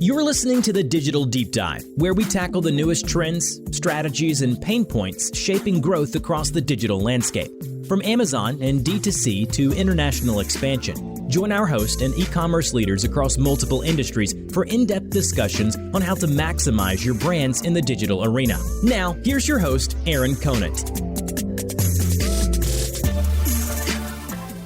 You're listening to the Digital Deep Dive, where we tackle the newest trends, strategies, and pain points shaping growth across the digital landscape. From Amazon and D2C to international expansion, join our host and e-commerce leaders across multiple industries for in-depth discussions on how to maximize your brands in the digital arena. Now, here's your host, Aaron Conant.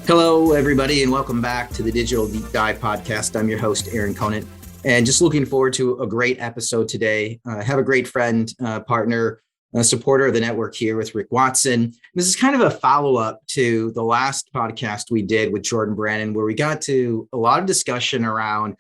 Hello, everybody, and welcome back to the Digital Deep Dive podcast. I'm your host, Aaron Conant, and just looking forward to a great episode today. I have a great friend, partner, supporter of the network here with Rick Watson. This is kind of a follow-up to the last podcast we did with Jordan Brannon, where we got to a lot of discussion around,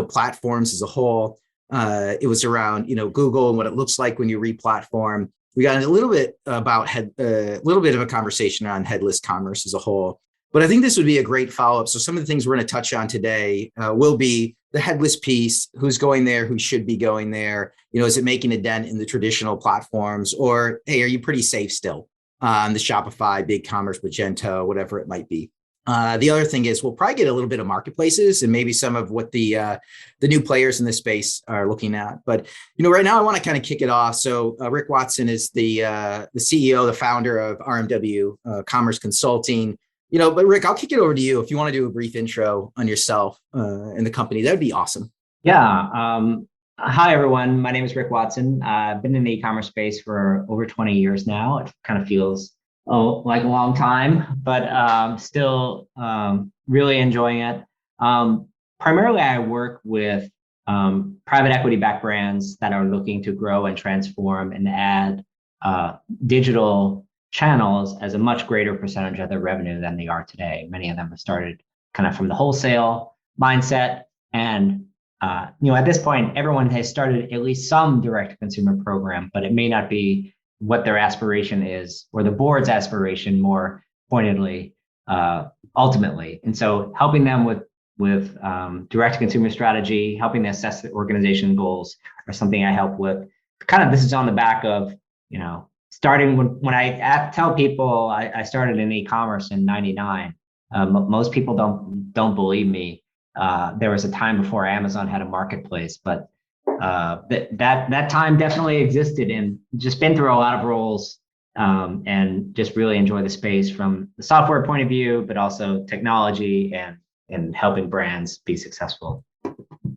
platforms as a whole. It was around, Google and what it looks like when you re-platform. We got a little bit about a little bit of a conversation on headless commerce as a whole. But I think this would be a great follow-up. So some of the things we're going to touch on today will be the headless piece, who's going there, who should be going there. Is it making a dent in the traditional platforms? Or, hey, are you pretty safe still on the Shopify, BigCommerce, Magento, whatever it might be? The other thing is we'll probably get a little bit of marketplaces and maybe some of what the new players in this space are looking at. But, right now I want to kind of kick it off. So Rick Watson is the CEO, the founder of RMW Commerce Consulting. But Rick, I'll kick it over to you. If you want to do a brief intro on yourself and the company, that'd be awesome. Yeah. Hi, everyone. My name is Rick Watson. I've been in the e-commerce space for over 20 years now. It kind of feels like a long time, but still really enjoying it. Primarily, I work with private equity-backed brands that are looking to grow and transform and add digital channels as a much greater percentage of their revenue than they are today. Many of them have started kind of from the wholesale mindset. And, at this point, everyone has started at least some direct-to-consumer program, but it may not be what their aspiration is or the board's aspiration more pointedly, ultimately. And so helping them with direct-to-consumer strategy, helping them assess the organization goals are something I help with. Kind of this is on the back of, starting when I tell people I started in e-commerce in '99, most people don't believe me. There was a time before Amazon had a marketplace, but that time definitely existed, and just been through a lot of roles and just really enjoy the space from the software point of view, but also technology and helping brands be successful.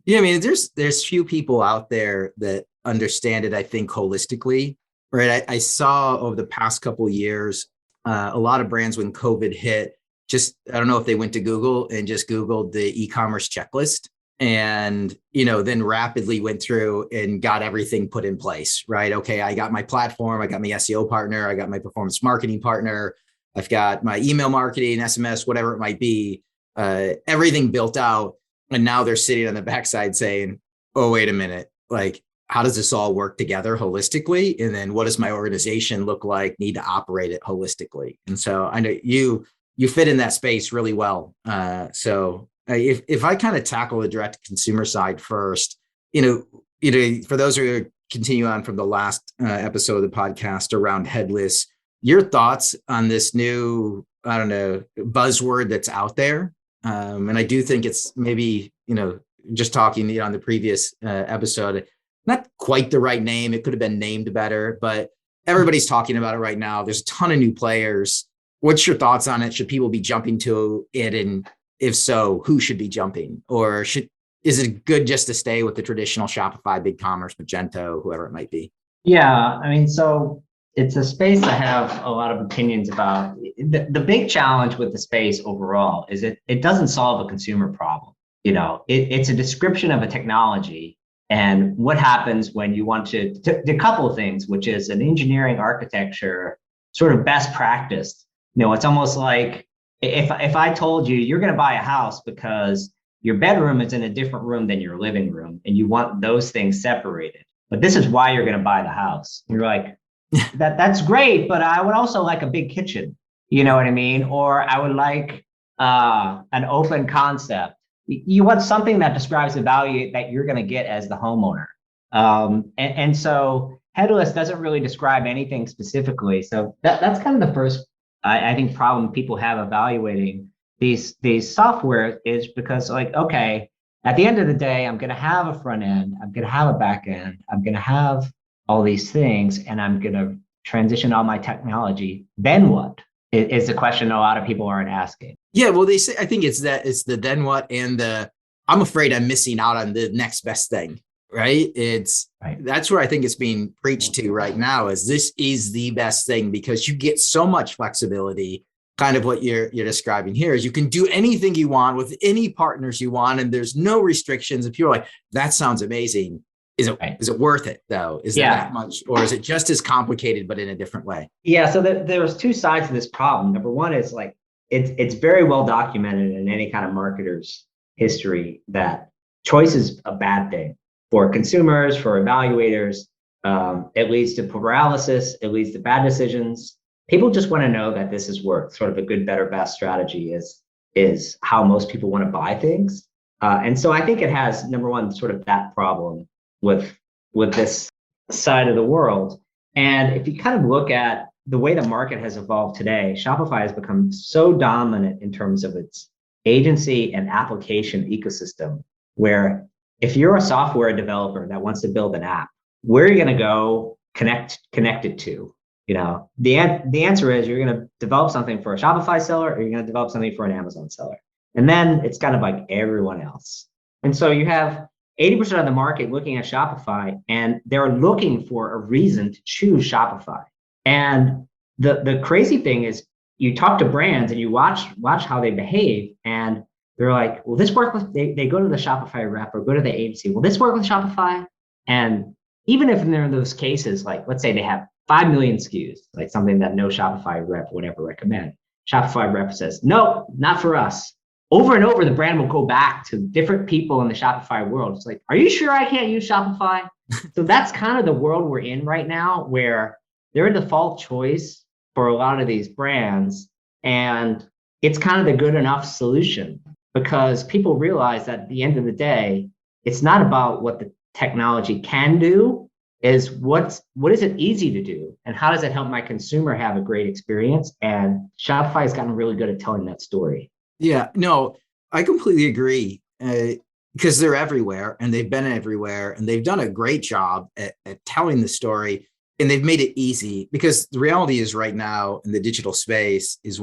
Yeah, I mean, there's few people out there that understand it, I think, holistically. Right. I saw over the past couple of years, a lot of brands when COVID hit, I don't know if they went to Google and just Googled the e-commerce checklist and, then rapidly went through and got everything put in place. Right. Okay. I got my platform. I got my SEO partner. I got my performance marketing partner. I've got my email marketing, SMS, whatever it might be, everything built out. And now they're sitting on the backside saying, oh, wait a minute, how does this all work together holistically? And then what does my organization look like, need to operate it holistically? And so I know you fit in that space really well. So if I kind of tackle the direct to consumer side first, for those who continue on from the last episode of the podcast around headless, your thoughts on this new, buzzword that's out there. And I do think it's maybe, just talking on the previous episode, not quite the right name. It could have been named better, but everybody's talking about it right now. There's a ton of new players. What's your thoughts on it? Should people be jumping to it? And if so, who should be jumping? Or is it good just to stay with the traditional Shopify, BigCommerce, Magento, whoever it might be? Yeah, so it's a space I have a lot of opinions about. The big challenge with the space overall is it doesn't solve a consumer problem. It's a description of a technology. And what happens when you want to a couple of things, which is an engineering architecture sort of best practice. It's almost like if I told you you're going to buy a house because your bedroom is in a different room than your living room and you want those things separated, but this is why you're going to buy the house. You're like, that's great, but I would also like a big kitchen. You know what I mean? Or I would like an open concept. You want something that describes the value that you're going to get as the homeowner. And so headless doesn't really describe anything specifically. So that's kind of the first, I think, problem people have evaluating these software is because, like, okay, at the end of the day, I'm going to have a front end, I'm going to have a back end, I'm going to have all these things, and I'm going to transition all my technology. Then what is the question a lot of people aren't asking. Yeah, well, they say, I think it's the then what and I'm afraid I'm missing out on the next best thing, right? That's where I think it's being preached to right now, is this is the best thing because you get so much flexibility. Kind of what you're describing here is you can do anything you want with any partners you want, and there's no restrictions. And people are like, that sounds amazing. Is it worth it though? Is it that much, or is it just as complicated but in a different way? Yeah. So there's two sides to this problem. Number one is like it's very well documented in any kind of marketer's history that choice is a bad thing for consumers, for evaluators. It leads to paralysis. It leads to bad decisions. People just want to know that this is worth. Sort of a good, better, best strategy is how most people want to buy things. And so I think it has, number one, sort of that problem with this side of the world. And if you kind of look at the way the market has evolved today, Shopify has become so dominant in terms of its agency and application ecosystem, where if you're a software developer that wants to build an app, where are you going to go connect it to? You know, the answer is you're going to develop something for a Shopify seller, or you're going to develop something for an Amazon seller. And then it's kind of like everyone else. And so you have 80% of the market looking at Shopify, and they're looking for a reason to choose Shopify. And the crazy thing is you talk to brands and you watch how they behave, and they're like, will this work with, they go to the Shopify rep or go to the agency, will this work with Shopify? And even if in those cases, like let's say they have 5 million SKUs, like something that no Shopify rep would ever recommend. Shopify rep says, no, not for us. Over and over, the brand will go back to different people in the Shopify world. It's like, are you sure I can't use Shopify? So that's kind of the world we're in right now, where they're a default choice for a lot of these brands. And it's kind of the good enough solution because people realize that at the end of the day, it's not about what the technology can do, is what is it easy to do, and how does it help my consumer have a great experience? And Shopify has gotten really good at telling that story. Yeah, no, I completely agree, because they're everywhere and they've been everywhere and they've done a great job at telling the story, and they've made it easy, because the reality is right now in the digital space is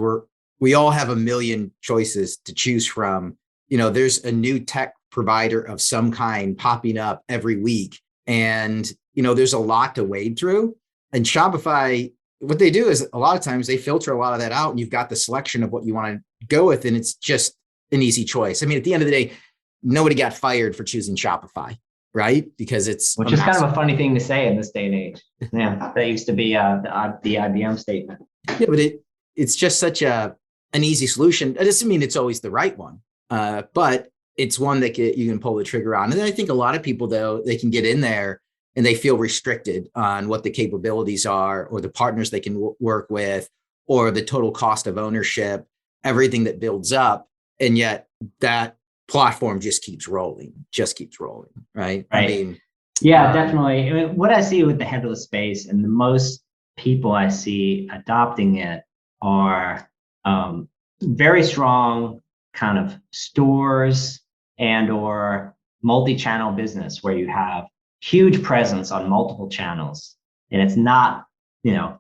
we all have a million choices to choose from. You know, there's a new tech provider of some kind popping up every week, and you know, there's a lot to wade through. And Shopify, what they do is a lot of times they filter a lot of that out, and you've got the selection of what you want to go with, and it's just an easy choice. I mean, at the end of the day, nobody got fired for choosing Shopify, right? Because which is kind of a funny thing to say in this day and age. Yeah, that used to be the IBM statement. Yeah, but it's just such an easy solution. It doesn't mean it's always the right one, but it's one that you can pull the trigger on. And I think a lot of people, though, they can get in there and they feel restricted on what the capabilities are, or the partners they can work with, or the total cost of ownership, everything that builds up. And yet that platform just keeps rolling, right? I mean, yeah, definitely. I mean, what I see with the headless space, and the most people I see adopting it are very strong kind of stores and or multi-channel business, where you have huge presence on multiple channels, and it's not,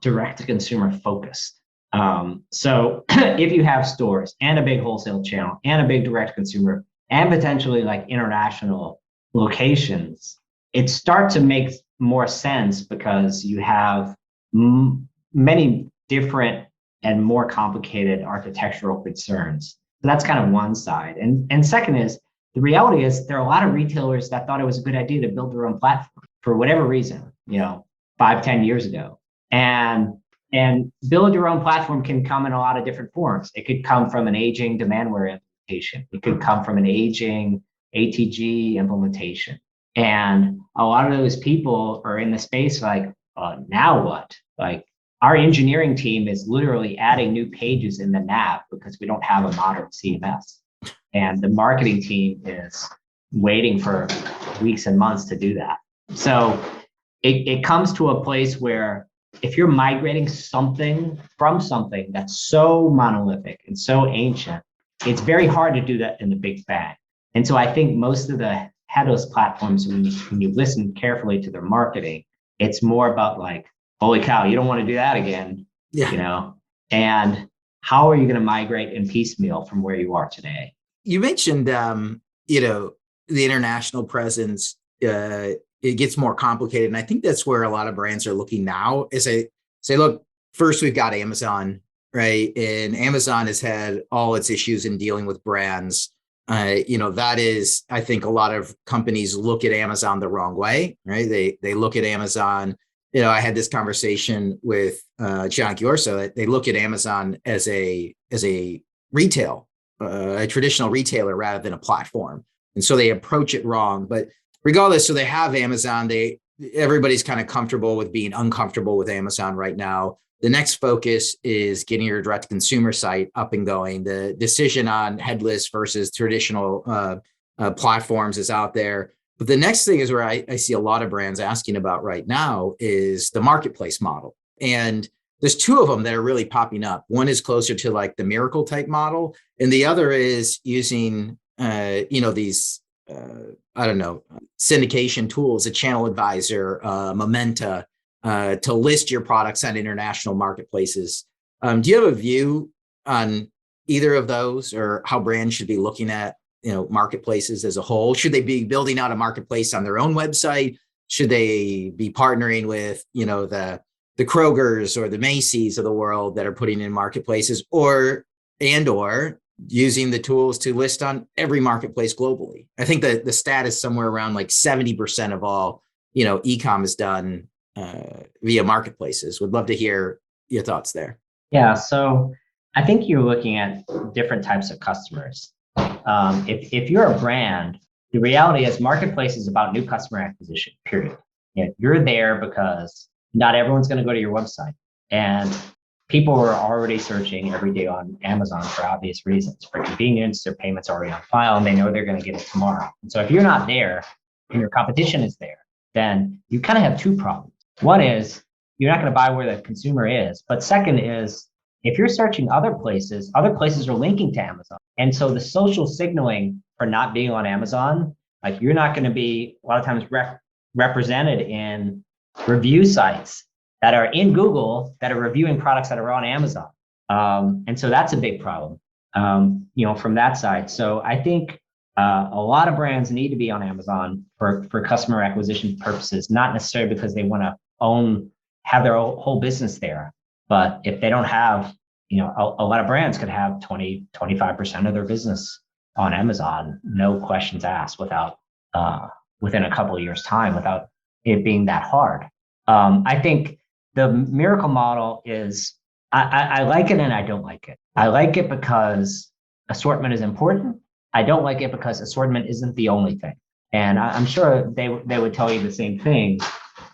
direct to consumer focused. So if you have stores and a big wholesale channel and a big direct consumer and potentially like international locations, it starts to make more sense because you have many different and more complicated architectural concerns. So that's kind of one side. And second is, the reality is there are a lot of retailers that thought it was a good idea to build their own platform for whatever reason, 5-10 years ago. And build your own platform can come in a lot of different forms. It could come from an aging demandware implementation. It could come from an aging ATG implementation. And a lot of those people are in the space like, now what? Like, our engineering team is literally adding new pages in the nav because we don't have a modern CMS. And the marketing team is waiting for weeks and months to do that. So it comes to a place where if you're migrating something from something that's so monolithic and so ancient, it's very hard to do that in the big bang. And so I think most of the headless platforms, when you listen carefully to their marketing, it's more about like, holy cow, you don't want to do that again, Yeah. you know? And how are you going to migrate in piecemeal from where you are today? You mentioned, the international presence. It gets more complicated, and I think that's where a lot of brands are looking now. Is they say, look, first we've got Amazon, right? And Amazon has had all its issues in dealing with brands. That is, I think a lot of companies look at Amazon the wrong way, right? They look at Amazon. I had this conversation with John Giorso. They look at Amazon as a retail, a traditional retailer rather than a platform, and so they approach it wrong. But regardless, so they have Amazon. Everybody's kind of comfortable with being uncomfortable with Amazon right now. The next focus is getting your direct consumer site up and going. The decision on headless versus traditional platforms is out there. But the next thing is where I see a lot of brands asking about right now is the marketplace model. And there's two of them that are really popping up. One is closer to like the Miracle type model, and the other is using, these, syndication tools, a channel advisor, Momenta, to list your products on international marketplaces. Do you have a view on either of those, or how brands should be looking at, marketplaces as a whole? Should they be building out a marketplace on their own website? Should they be partnering with, the Krogers or the Macy's of the world that are putting in marketplaces, or using the tools to list on every marketplace globally? I think that the stat is somewhere around like 70% of all, e-com is done via marketplaces. Would love to hear your thoughts there. Yeah, so I think you're looking at different types of customers. If you're a brand, the reality is marketplace is about new customer acquisition, period. You're there because not everyone's going to go to your website. And people are already searching every day on Amazon for obvious reasons. For convenience, their payment's already on file and they know they're going to get it tomorrow. And so if you're not there and your competition is there, then you kind of have two problems. One is you're not going to buy where the consumer is. But second is, if you're searching other places are linking to Amazon. And so the social signaling for not being on Amazon, like you're not going to be a lot of times represented in review sites that are in Google that are reviewing products that are on Amazon. And so that's a big problem, from that side. So I think a lot of brands need to be on Amazon for customer acquisition purposes, not necessarily because they want to have their whole business there. But if they don't have, a lot of brands could have 25% of their business on Amazon, no questions asked, within a couple of years' time, without it being that hard. I think the Miracle model is, I like it and I don't like it. I like it because assortment is important. I don't like it because assortment isn't the only thing. And I'm sure they would tell you the same thing,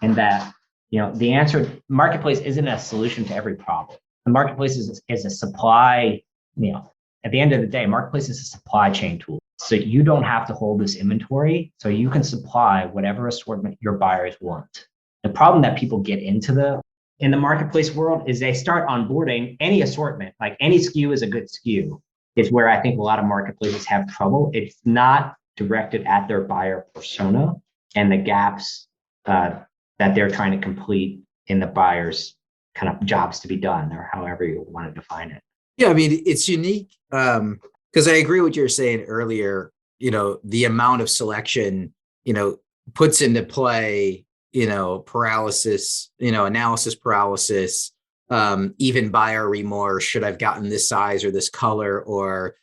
in that, the answer, marketplace isn't a solution to every problem. The marketplace is a supply, at the end of the day, marketplace is a supply chain tool. So you don't have to hold this inventory, so you can supply whatever assortment your buyers want. The problem that people get into in the marketplace world is they start onboarding any assortment, like any SKU is a good SKU, is where I think a lot of marketplaces have trouble. It's not directed at their buyer persona and the gaps that they're trying to complete in the buyer's kind of jobs to be done, or however you want to define it. Yeah, I mean, it's unique because I agree with what you were saying earlier. The amount of selection, puts into play, paralysis, analysis paralysis, even buyer remorse. Should I've gotten this size or this color or,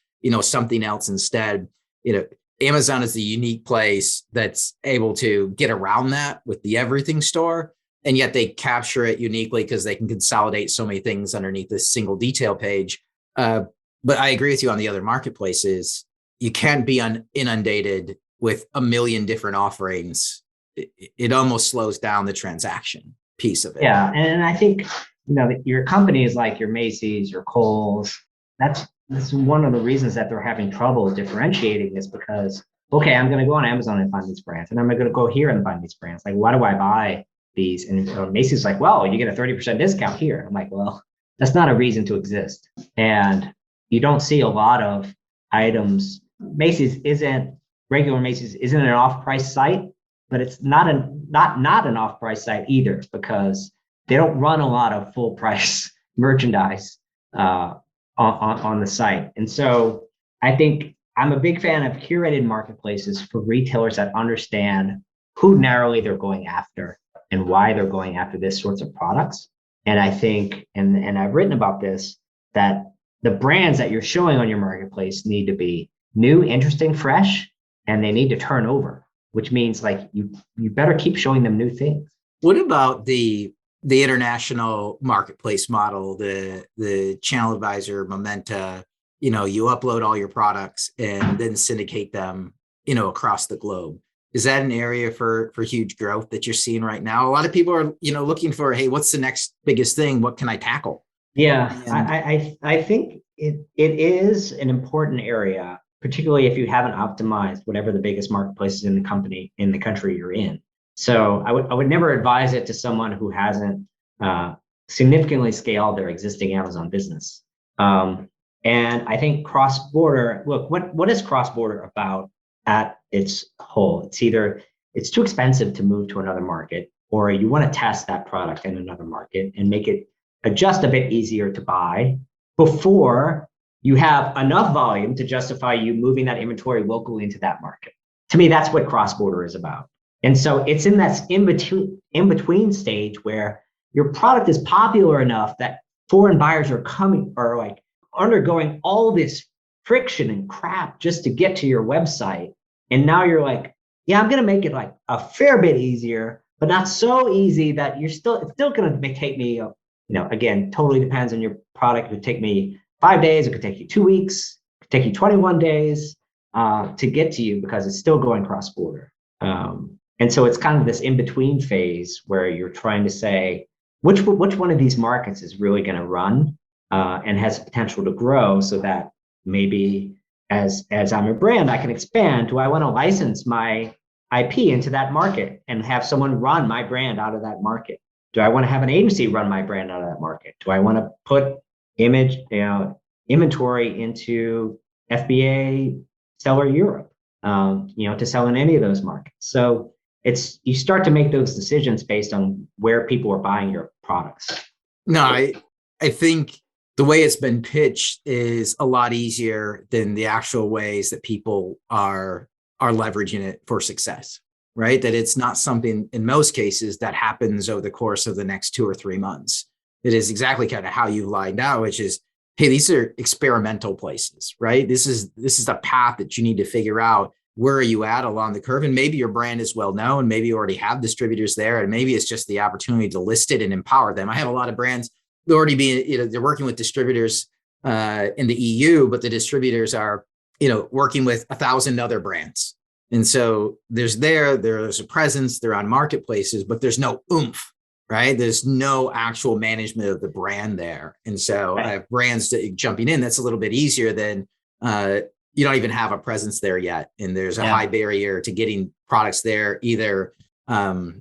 something else instead? Amazon is the unique place that's able to get around that with the everything store. And yet they capture it uniquely because they can consolidate so many things underneath this single detail page. But I agree with you on the other marketplaces. You can't be inundated with a million different offerings. It almost slows down the transaction piece of it. Yeah. And I think, your companies like your Macy's, your Kohl's, that's one of the reasons that they're having trouble differentiating, is because, okay, I'm going to go on Amazon and find these brands, and I'm going to go here and find these brands. Like, why do I buy these? And Macy's like, well, you get a 30% discount here. I'm like, well, that's not a reason to exist. And you don't see a lot of items. Macy's isn't regular Macy's isn't an off-price site, but it's not an off-price site either, because they don't run a lot of full price merchandise on the site. And so I think I'm a big fan of curated marketplaces for retailers that understand who narrowly they're going after and why they're going after this sorts of products. And I think, and I've written about this, that the brands that you're showing on your marketplace need to be new, interesting, fresh, and they need to turn over, which means like you better keep showing them new things. What about the international marketplace model, the channel advisor, Momenta? You upload all your products and then syndicate them, across the globe. Is that an area for huge growth that you're seeing right now? A lot of people are, looking for, hey, what's the next biggest thing? What can I tackle? Yeah, I think it is an important area, particularly if you haven't optimized whatever the biggest marketplace is in the country you're in. So I would never advise it to someone who hasn't significantly scaled their existing Amazon business. And I think cross-border, look, what is cross-border about at its whole? It's either it's too expensive to move to another market, or you want to test that product in another market and make it just a bit easier to buy before you have enough volume to justify you moving that inventory locally into that market. To me, that's what cross-border is about. And so it's in that in-between stage where your product is popular enough that foreign buyers are like undergoing all this friction and crap just to get to your website. And now you're like, yeah, I'm going to make it like a fair bit easier, but not so easy that it's still going to take me, again, totally depends on your product. It could take me 5 days. It could take you 2 weeks. It could take you 21 days to get to you because it's still going cross-border. And so it's kind of this in-between phase where you're trying to say, which one of these markets is really going to run and has the potential to grow, so that maybe as I'm a brand, I can expand. Do I want to license my IP into that market and have someone run my brand out of that market? Do I want to have an agency run my brand out of that market? Do I want to put inventory into FBA Seller Europe, to sell in any of those markets? So you start to make those decisions based on where people are buying your products. No, I think the way it's been pitched is a lot easier than the actual ways that people are leveraging it for success, right? That it's not something in most cases that happens over the course of the next 2 or 3 months. It is exactly kind of how you lined out, which is, hey, these are experimental places, right? This is the path that you need to figure out. Where are you at along the curve? And maybe your brand is well known. Maybe you already have distributors there, and maybe it's just the opportunity to list it and empower them. I have a lot of brands already being, they're working with distributors in the EU, but the distributors are, working with 1,000 other brands. And so there's a presence, they're on marketplaces, but there's no oomph, right? There's no actual management of the brand there. And so I have brands that jumping in, that's a little bit easier than, you don't even have a presence there yet. And there's a high barrier to getting products there, either, tariffs,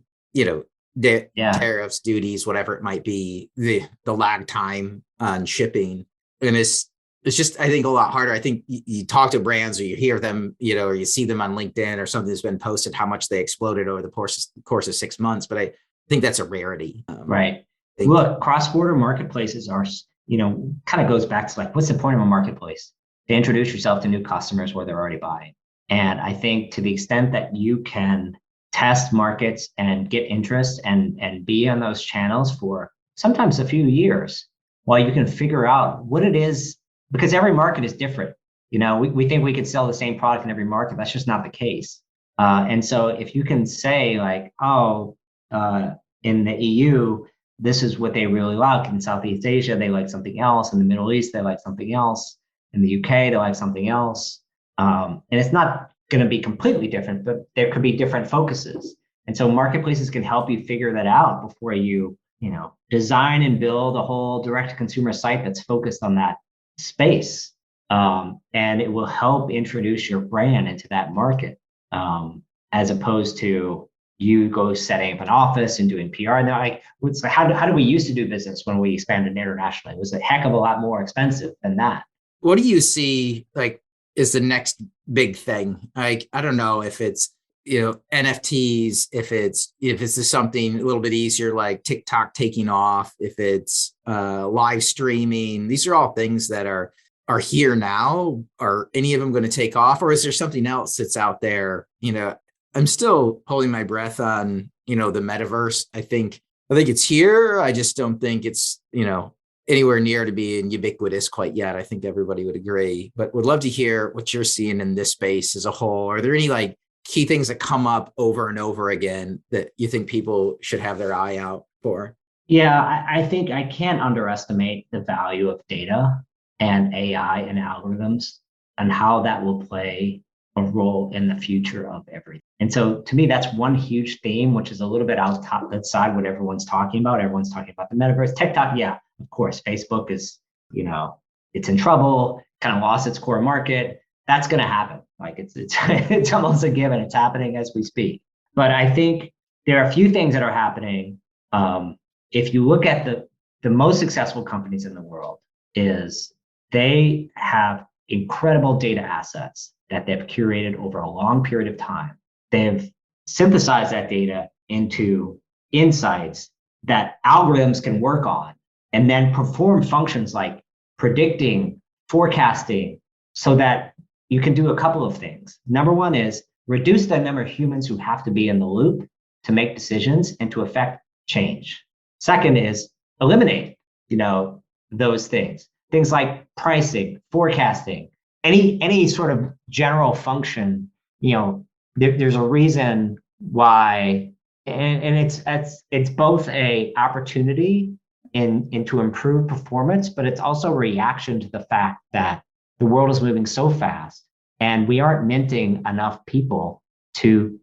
duties, whatever it might be, the lag time on shipping. And it's just, I think, a lot harder. I think you talk to brands, or you hear them, or you see them on LinkedIn or something that's been posted, how much they exploded over the course of 6 months. But I think that's a rarity. Right. Look, cross-border marketplaces are, kind of goes back to like, what's the point of a marketplace? To introduce yourself to new customers where they're already buying. And I think to the extent that you can test markets and get interest and be on those channels for sometimes a few years, while you can figure out what it is, because every market is different. We think we could sell the same product in every market. That's just not the case. And so if you can say like, in the EU, this is what they really like. In Southeast Asia, they like something else. In the Middle East, they like something else. In the UK, they like something else. And it's not going to be completely different, but there could be different focuses. And so marketplaces can help you figure that out before you, design and build a whole direct-to-consumer site that's focused on that space. And it will help introduce your brand into that market, as opposed to you go setting up an office and doing PR. And they're like, how do we used to do business when we expanded internationally? It was a heck of a lot more expensive than that. What do you see, like, is the next big thing. Like, I don't know if it's, NFTs, if it's just something a little bit easier, like TikTok taking off, if it's live streaming. These are all things that are here now. Are any of them going to take off, or is there something else that's out there? I'm still holding my breath on, the metaverse. I think it's here. I just don't think it's, anywhere near to being ubiquitous quite yet. I think everybody would agree, but would love to hear what you're seeing in this space as a whole. Are there any like key things that come up over and over again that you think people should have their eye out for? Yeah, I think I can't underestimate the value of data and AI and algorithms and how that will play a role in the future of everything. And so to me, that's one huge theme, which is a little bit outside what everyone's talking about. Everyone's talking about the metaverse. TikTok, yeah, of course. Facebook is, it's in trouble, kind of lost its core market. That's going to happen. Like it's almost a given. It's happening as we speak. But I think there are a few things that are happening. If you look at the most successful companies in the world, is they have incredible data assets that they've curated over a long period of time. They've synthesized that data into insights that algorithms can work on and then perform functions like predicting, forecasting, so that you can do a couple of things. Number one is reduce the number of humans who have to be in the loop to make decisions and to affect change. Second is eliminate, those things. Things like pricing, forecasting, any sort of general function, there's a reason why, and it's both a opportunity in to improve performance, but it's also a reaction to the fact that the world is moving so fast and we aren't minting enough people to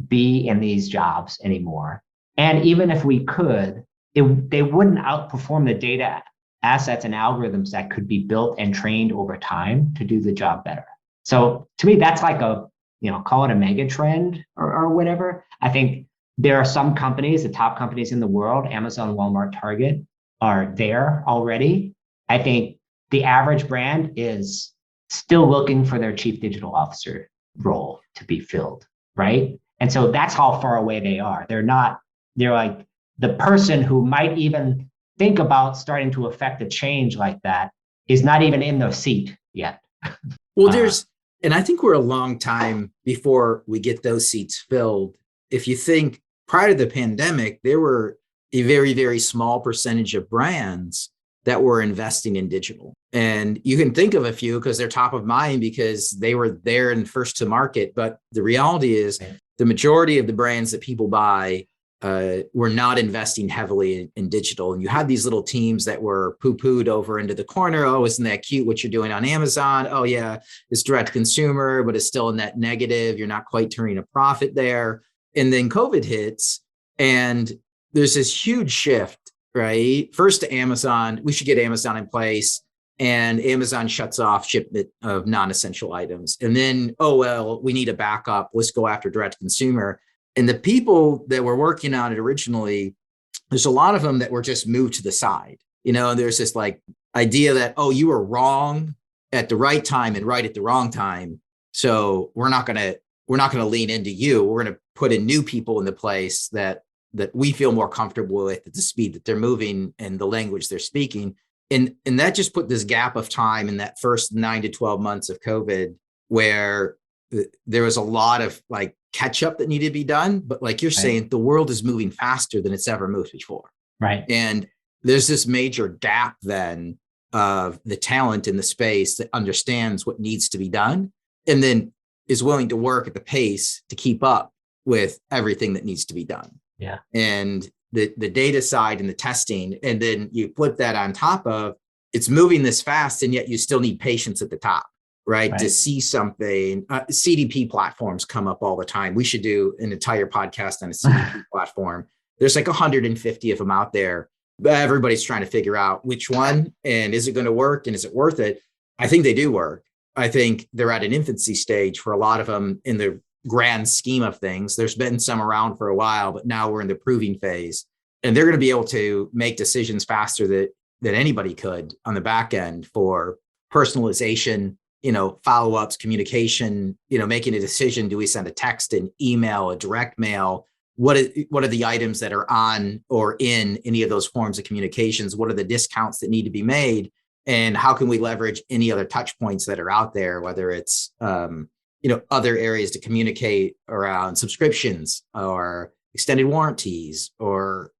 be in these jobs anymore. And even if we could, they wouldn't outperform the data assets and algorithms that could be built and trained over time to do the job better. So to me, that's like call it a mega trend or whatever. I think there are some companies, the top companies in the world, Amazon, Walmart, Target, are there already. I think the average brand is still looking for their chief digital officer role to be filled, right? And so that's how far away they are. They're like the person who might even think about starting to affect a change like that is not even in the seat yet. Well, and I think we're a long time before we get those seats filled. If you think prior to the pandemic, there were a very, very small percentage of brands that were investing in digital. And you can think of a few because they're top of mind because they were there and first to market. But the reality is the majority of the brands that people buy were not investing heavily in digital. And you had these little teams that were poo-pooed over into the corner. Oh, isn't that cute what you're doing on Amazon? Oh, yeah, it's direct to consumer, but it's still a net negative. You're not quite turning a profit there. And then COVID hits and there's this huge shift, right? First to Amazon, we should get Amazon in place. And Amazon shuts off shipment of non-essential items. And then, oh, well, we need a backup. Let's go after direct to consumer. And the people that were working on it originally, there's a lot of them that were just moved to the side. And there's this like idea that, oh, you were wrong at the right time and right at the wrong time. So we're not going to lean into you. We're going to put in new people in the place that we feel more comfortable with at the speed that they're moving and the language they're speaking. And that just put this gap of time in that first 9 to 12 months of COVID where there was a lot of like catch up that needed to be done. But like you're saying, the world is moving faster than it's ever moved before. Right. And there's this major gap then of the talent in the space that understands what needs to be done and then is willing to work at the pace to keep up with everything that needs to be done. Yeah. And the data side and the testing, and then you flip that on top of it's moving this fast, and yet you still need patience at the top, right? To see something. CDP platforms come up all the time. We should do an entire podcast on a CDP platform. There's like 150 of them out there. But everybody's trying to figure out which one, and is it going to work, and is it worth it? I think they do work. I think they're at an infancy stage for a lot of them in the grand scheme of things. There's been some around for a while, but now we're in the proving phase, and they're going to be able to make decisions faster than anybody could on the back end for personalization, follow-ups, communication, making a decision. Do we send a text, an email, a direct mail? What are the items that are on or in any of those forms of communications? What are the discounts that need to be made? And how can we leverage any other touch points that are out there, whether it's, other areas to communicate around subscriptions or extended warranties, or,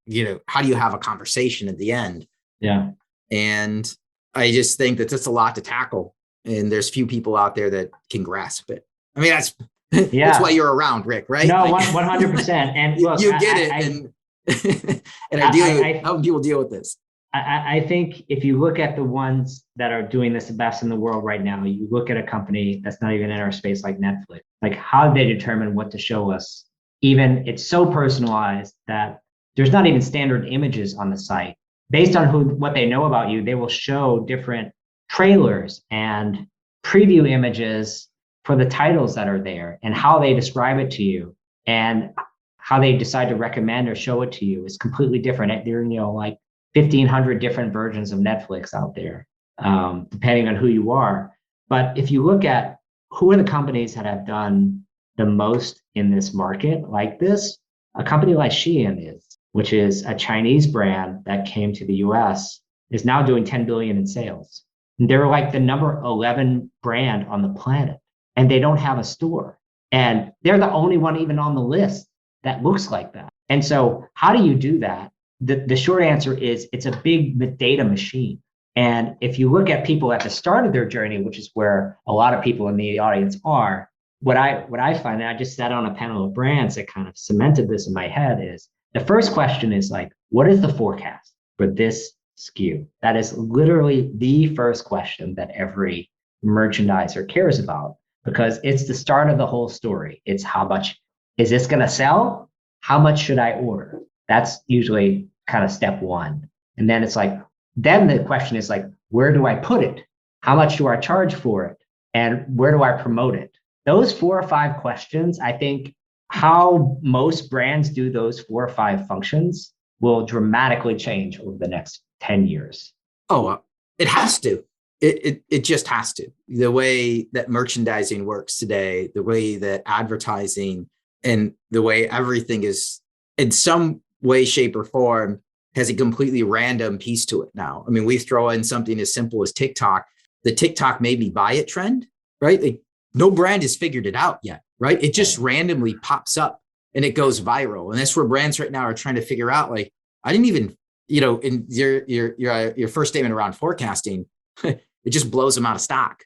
how do you have a conversation at the end? Yeah. And I just think that that's a lot to tackle. And there's few people out there that can grasp it. I mean, that's why you're around, Rick, right? No, 100%. And look, you get it. And I help people deal with this. I think if you look at the ones that are doing this the best in the world right now, you look at a company that's not even in our space like Netflix, like how they determine what to show us. Even it's so personalized that there's not even standard images on the site. Based on what they know about you, they will show different trailers and preview images for the titles that are there, and how they describe it to you and how they decide to recommend or show it to you is completely different. There are, like 1,500 different versions of Netflix out there, depending on who you are. But if you look at who are the companies that have done the most in this market like this, a company like Shein is, which is a Chinese brand that came to the US, is now doing 10 billion in sales. And they're like the number 11 brand on the planet, and they don't have a store. And they're the only one even on the list that looks like that. And so how do you do that? The short answer is it's a big data machine. And if you look at people at the start of their journey, which is where a lot of people in the audience are, what I find, and I just sat on a panel of brands that kind of cemented this in my head, is the first question is like, what is the forecast for this SKU? That is literally the first question that every merchandiser cares about, because it's the start of the whole story. It's how much is this going to sell? How much should I order? That's usually kind of step one. And then it's like, then the question is like, where do I put it? How much do I charge for it? And where do I promote it? Those 4 or 5 questions, I think how most brands do those 4 or 5 functions will dramatically change over the next 10 years. Oh, it has to. It just has to. The way that merchandising works today, the way that advertising and the way everything is in some way, shape, or form has a completely random piece to it now. I mean, we throw in something as simple as TikTok. The TikTok made me buy it trend, right? Like, no brand has figured it out yet, right? It just randomly pops up and it goes viral. And that's where brands right now are trying to figure out, like, I didn't even, in your first statement around forecasting, it just blows them out of stock.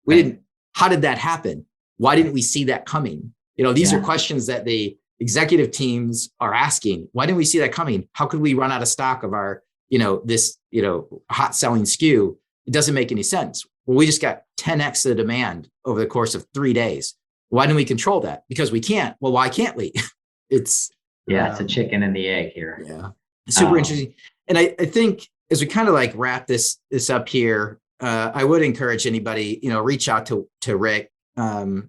Like, how did that happen? Why didn't we see that coming? These are questions that the executive teams are asking. Why didn't we see that coming? How could we run out of stock of our, this, hot selling SKU? It doesn't make any sense. Well, we just got 10x the demand over the course of 3 days. Why didn't we control that? Because we can't. Well, why can't we? It's a chicken and the egg here. Yeah. Super interesting. And I think as we kind of like wrap this up here, I would encourage anybody, reach out to Rick.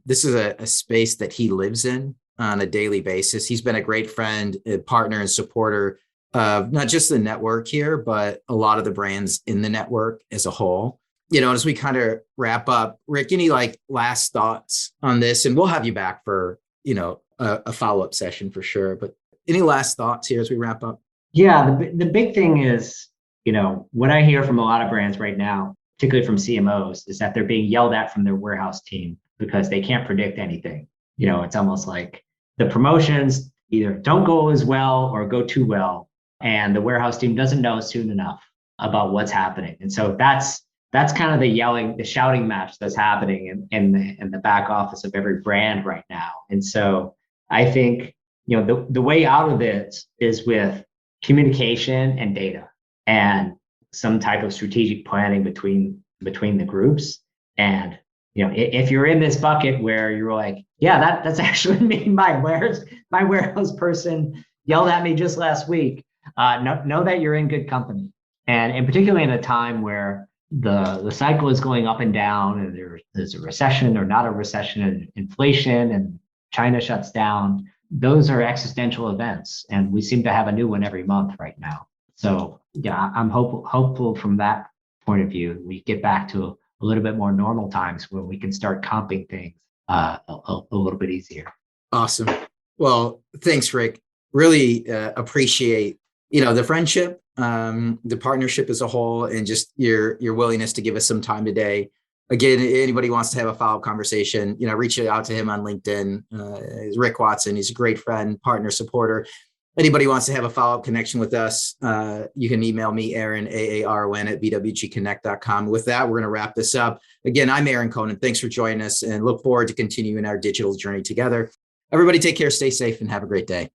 This is a space that he lives in on a daily basis. He's been a great friend, a partner, and supporter of not just the network here, but a lot of the brands in the network as a whole. As we kind of wrap up, Rick, any like last thoughts on this? And we'll have you back for, a follow-up session for sure. But any last thoughts here as we wrap up? Yeah, the big thing is, what I hear from a lot of brands right now, particularly from CMOs, is that they're being yelled at from their warehouse team because they can't predict anything. It's almost like the promotions either don't go as well or go too well, and the warehouse team doesn't know soon enough about what's happening. And so that's kind of the shouting match that's happening in the back office of every brand right now. And so I think, the way out of this is with communication and data and some type of strategic planning between the groups. And, if you're in this bucket where you're like, yeah, that's actually me, my warehouse person yelled at me just last week, know that you're in good company. And particularly in a time where the cycle is going up and down, and there's a recession or not a recession, and inflation, and China shuts down. Those are existential events, and we seem to have a new one every month right now. So yeah, I'm hopeful from that point of view. We get back to a little bit more normal times when we can start comping things a little bit easier. Awesome. Well, thanks, Rick. Really appreciate, the friendship, the partnership as a whole, and just your willingness to give us some time today. Again, anybody wants to have a follow-up conversation, reach out to him on LinkedIn. Rick Watson. He's a great friend, partner, supporter. Anybody wants to have a follow-up connection with us, you can email me, Aaron, AARON at bwgconnect.com. With that, we're going to wrap this up. Again, I'm Aaron Conan. Thanks for joining us and look forward to continuing our digital journey together. Everybody take care, stay safe, and have a great day.